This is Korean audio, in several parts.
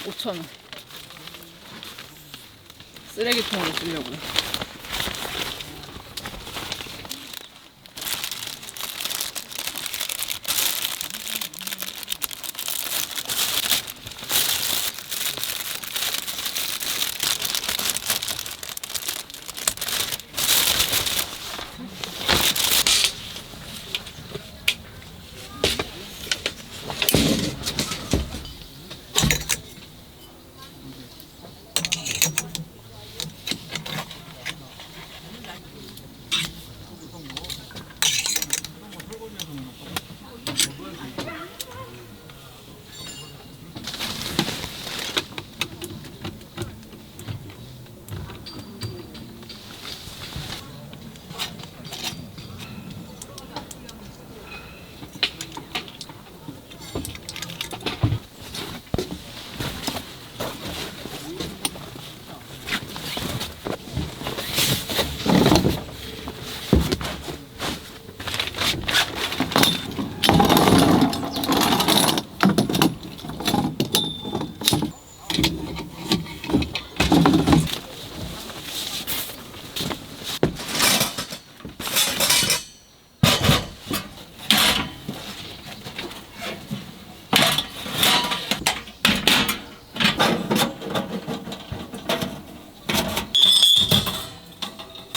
5,000원. 쓰레기통으로 쓰려고요.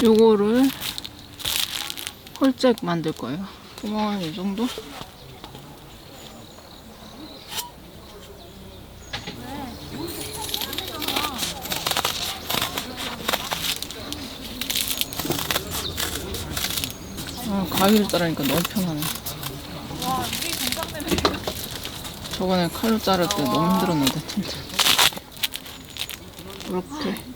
요거를 홀잭 만들 거예요. 구멍은 이 정도? 가위를 자르니까 너무 편하네. 와, 우리 건강되네. 저번에 칼로 자를 때 너무 힘들었는데 진짜. 이렇게.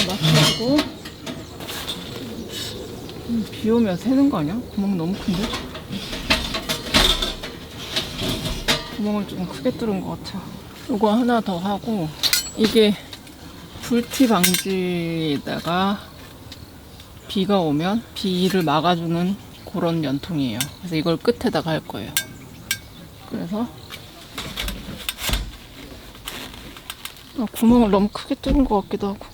맞추고. 비 오면 새는 거 아니야? 구멍 너무 큰데? 구멍을 좀 크게 뚫은 것 같아요. 이거 하나 더 하고, 이게 불티 방지에다가 비가 오면 비를 막아주는 그런 연통이에요. 그래서 이걸 끝에다가 할 거예요. 그래서 구멍을 너무 크게 뚫은 것 같기도 하고.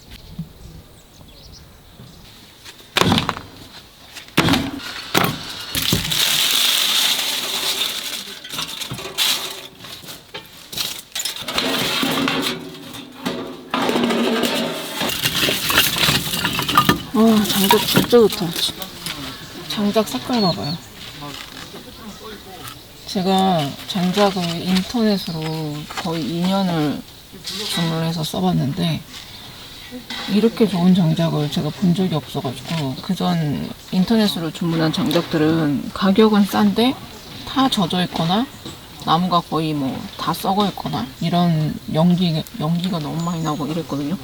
장작 진짜 좋다. 장작 색깔 봐봐요. 제가 장작을 인터넷으로 거의 2년을 주문해서 써봤는데 이렇게 좋은 장작을 제가 본 적이 없어가지고, 그전 인터넷으로 주문한 장작들은 가격은 싼데 다 젖어 있거나 나무가 거의 뭐 다 썩어 있거나 이런 연기가 너무 많이 나고 이랬거든요.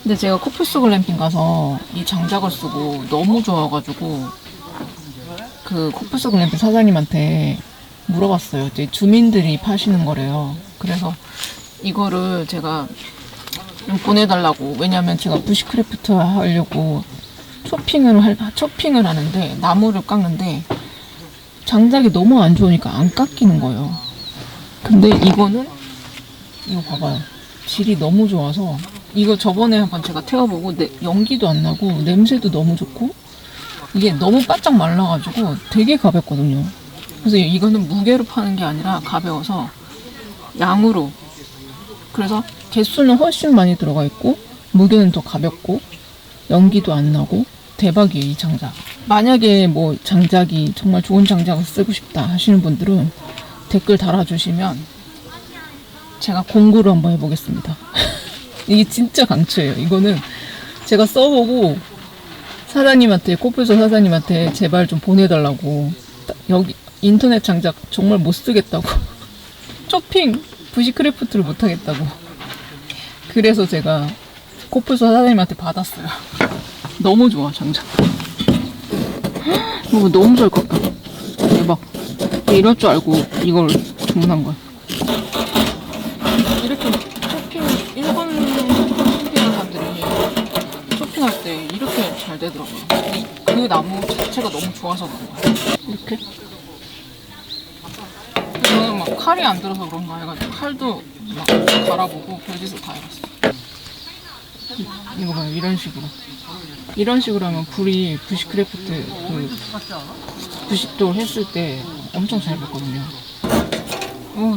근데 제가 코뿔소 글램핑 가서 이 장작을 쓰고 너무 좋아가지고 그 코뿔소 글램핑 사장님한테 물어봤어요. 이제 주민들이 파시는 거래요. 그래서 이거를 제가 좀 보내달라고. 왜냐면 제가 부시크래프트 하려고 초핑을 하는데 나무를 깎는데 장작이 너무 안 좋으니까 안 깎이는 거예요. 근데 이거는 이거 봐봐요. 질이 너무 좋아서 이거 저번에 한번 제가 태워보고 연기도 안 나고 냄새도 너무 좋고 이게 너무 바짝 말라가지고 되게 가볍거든요. 그래서 이거는 무게로 파는 게 아니라 가벼워서 양으로. 그래서 개수는 훨씬 많이 들어가 있고 무게는 더 가볍고 연기도 안 나고 대박이에요, 이 장작. 만약에 뭐 장작이 정말 좋은 장작을 쓰고 싶다 하시는 분들은 댓글 달아주시면 제가 공구를 한번 해보겠습니다. 이게 진짜 강추예요. 이거는 제가 써보고 사장님한테, 코뿔소 사장님한테 제발 좀 보내달라고. 여기 인터넷 장작 정말 못 쓰겠다고. 쇼핑 부시크래프트를 못 하겠다고. 그래서 제가 코뿔소 사장님한테 받았어요. 너무 좋아, 장작. 이거 너무 잘 깎아. 대박. 이럴 줄 알고 이걸 주문한 거야. 이렇게 쇼핑, 일본 쇼핑하는 사람들이 쇼핑할 때 이렇게 잘 되더라고요. 그 나무 자체가 너무 좋아서 그런 거야. 이렇게. 저는 막 칼이 안 들어서 그런가 해가지고 칼도 막 갈아보고 별짓을 다 해봤어. 이거 봐요. 이런 식으로. 이런 식으로 하면 불이 부시크래프트 그 부식돌 했을 때 엄청 잘 붙거든요.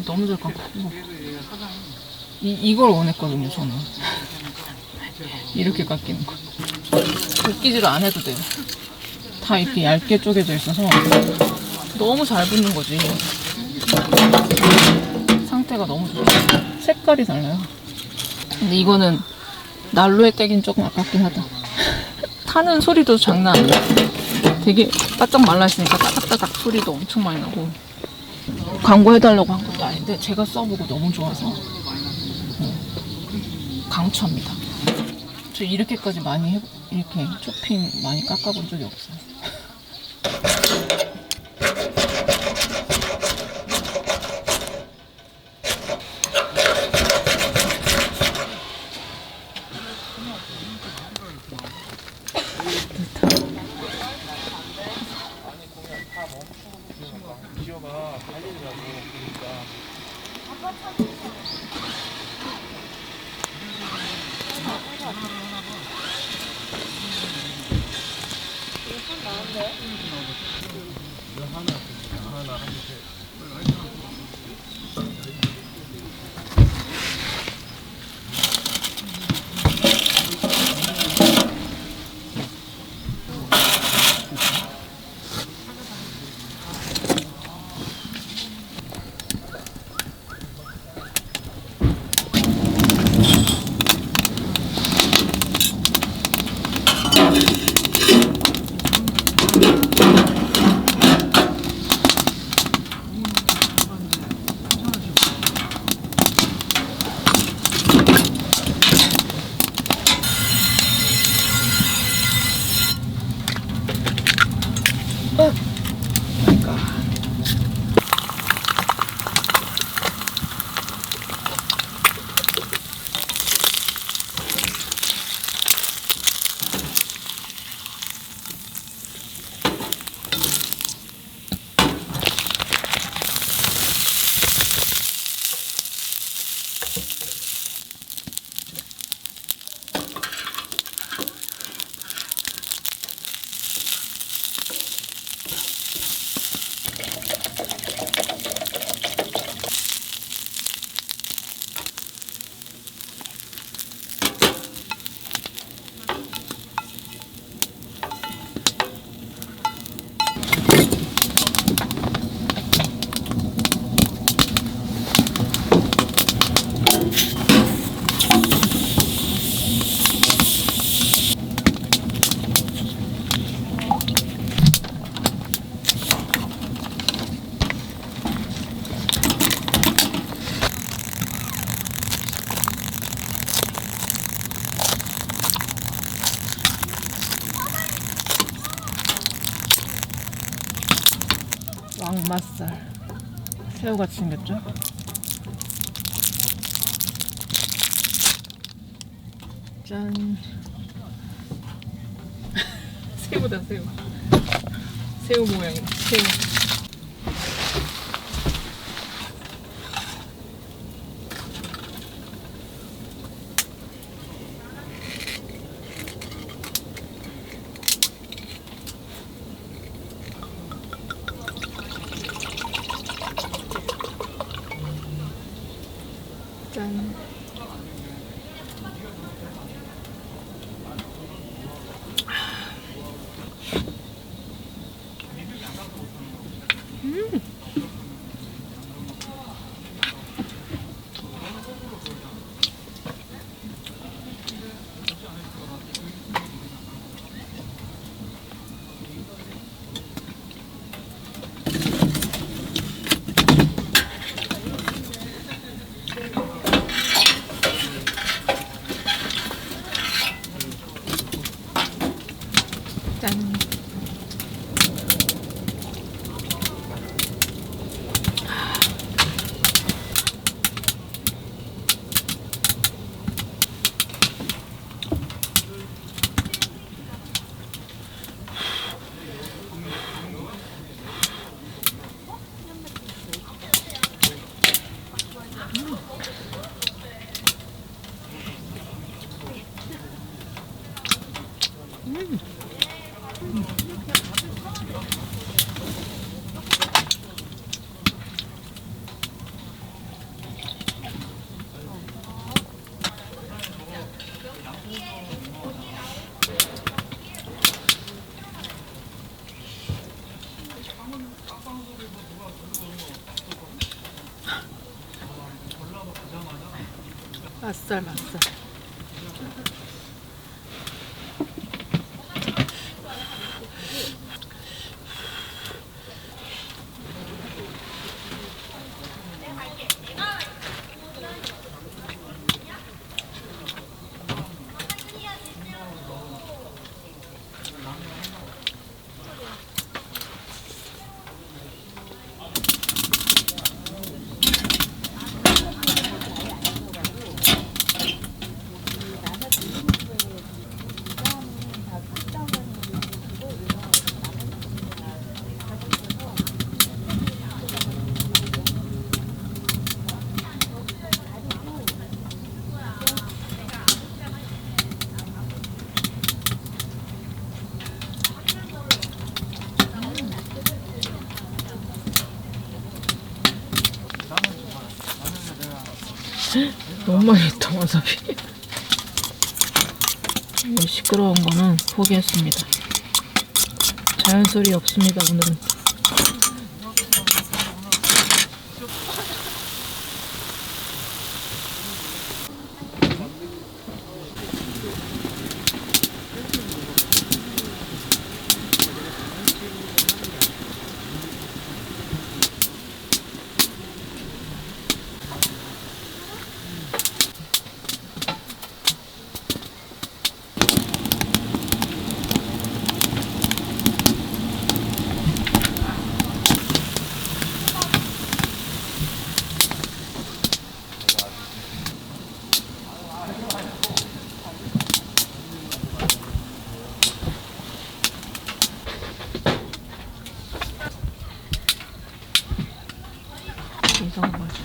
너무 잘 깎고. 이걸 원했거든요, 저는. 이렇게 깎이는 거. 볶기질을 안 해도 돼요. 다 이렇게 얇게 쪼개져 있어서 너무 잘 붙는 거지. 상태가 너무 좋아요. 색깔이 달라요. 근데 이거는 난로에 떼긴 조금 아깝긴 하다. 타는 소리도 장난 아니야. 되게 바짝 말라있으니까 따닥따닥 소리도 엄청 많이 나고. 광고해달라고 한 것도 아닌데 제가 써보고 너무 좋아서 강추합니다. 저 이렇게까지 많이 이렇게 쇼핑 많이 깎아본 적이 없어요. 왕맛살 새우같이 생겼죠? 짠. 새우다 새우. 새우 모양이다. 새우. 짠. 맛살. 너무 맛있다, 와사비. 이 시끄러운 거는 포기했습니다. 자연 소리 없습니다, 오늘은. 이상한 거죠.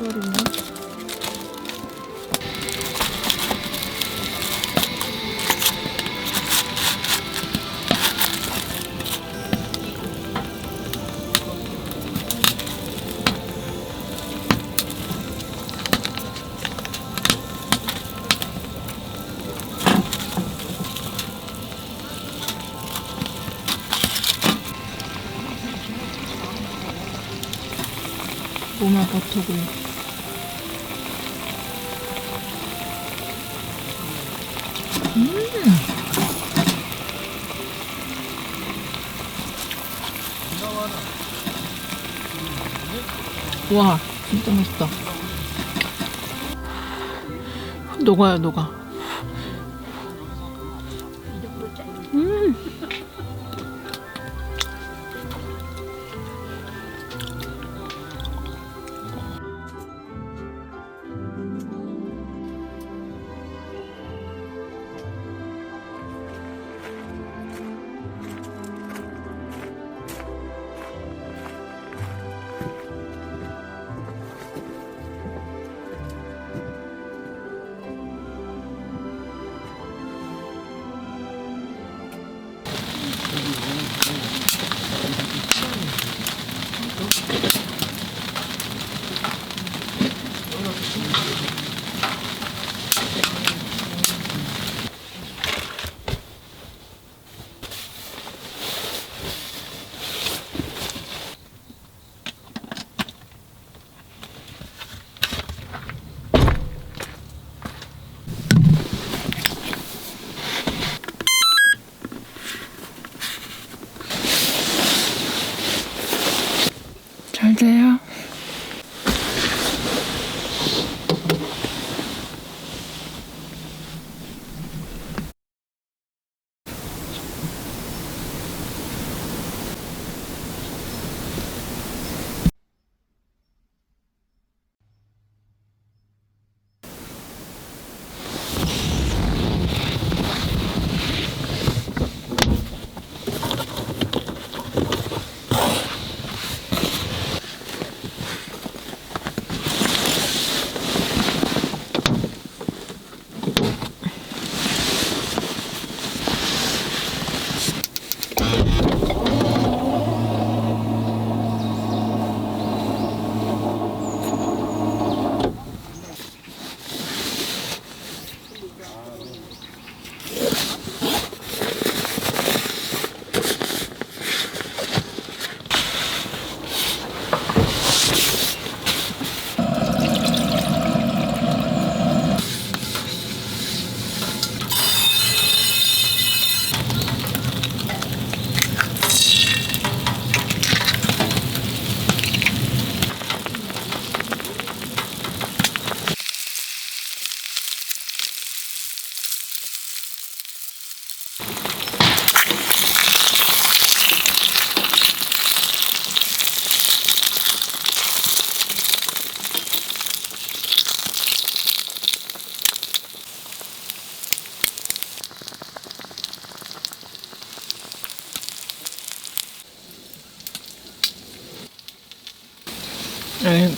색깔이네. 로마 버터구이. 와, 진짜 맛있다. 녹아요, 녹아.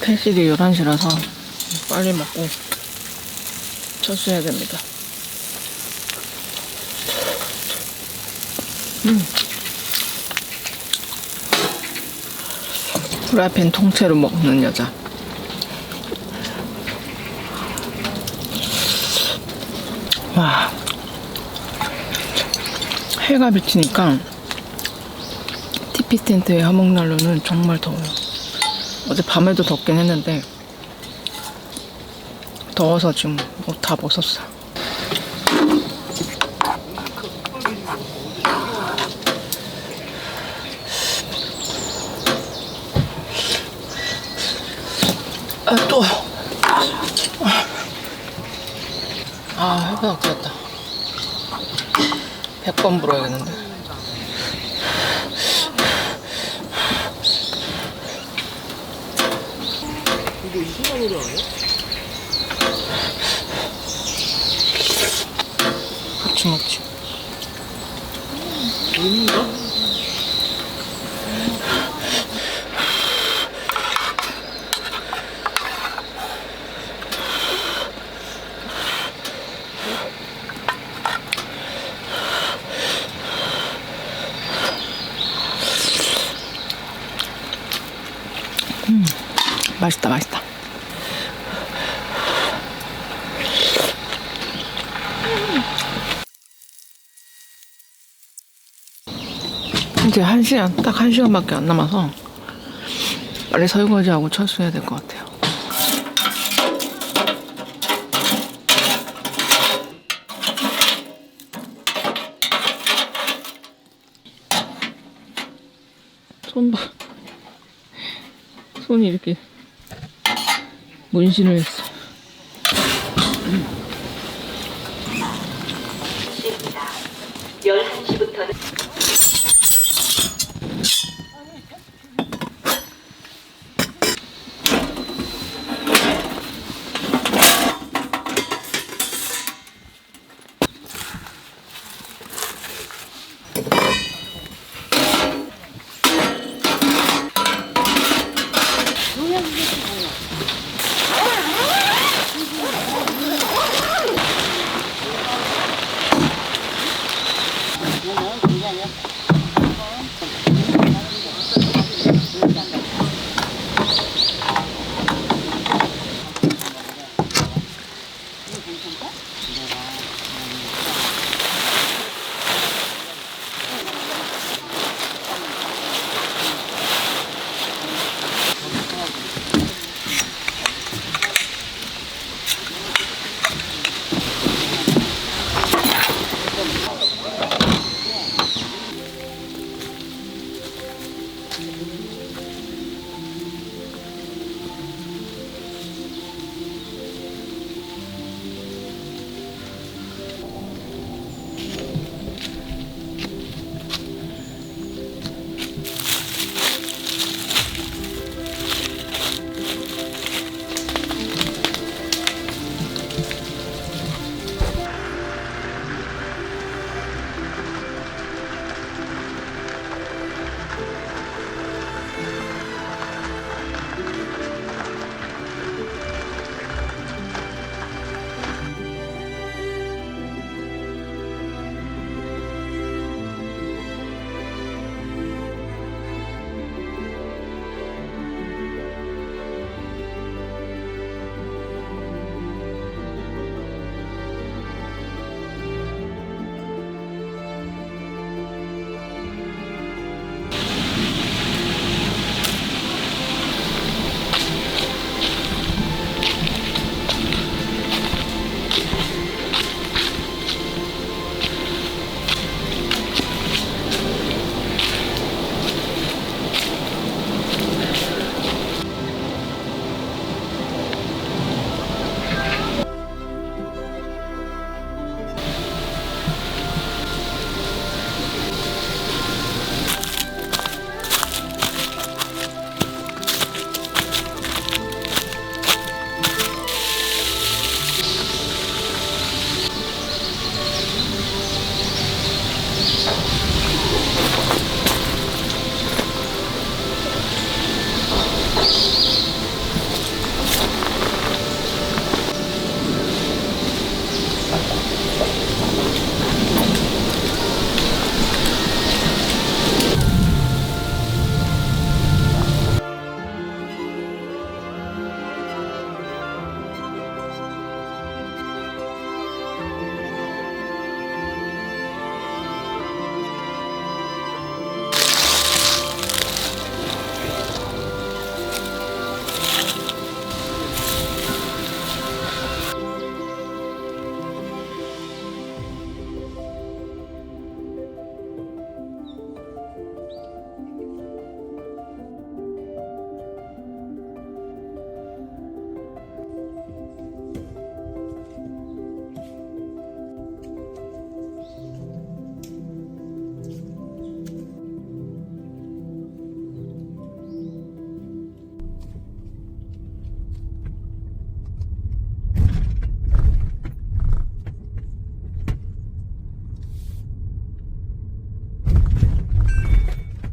퇴실이 11시라서 빨리 먹고 철수해야 됩니다. 프라이팬 통째로 먹는 여자. 와, 해가 비치니까 TP 텐트의 화목난로는 정말 더워요. 어제 밤에도 덥긴 했는데 더워서 지금 옷 다 벗었어요. 아, 또. 아, 해가 없겠다. 100번 불어야겠는데. 이거 20만 원이 아니야? 같이 먹지. 돈인가? 맛있다, 맛있다. 이제 1시간, 딱 1시간밖에 안 남아서 빨리 설거지하고 철수해야 될 것 같아요. 손 봐. 손이 이렇게 문신을 했어. 11시부터는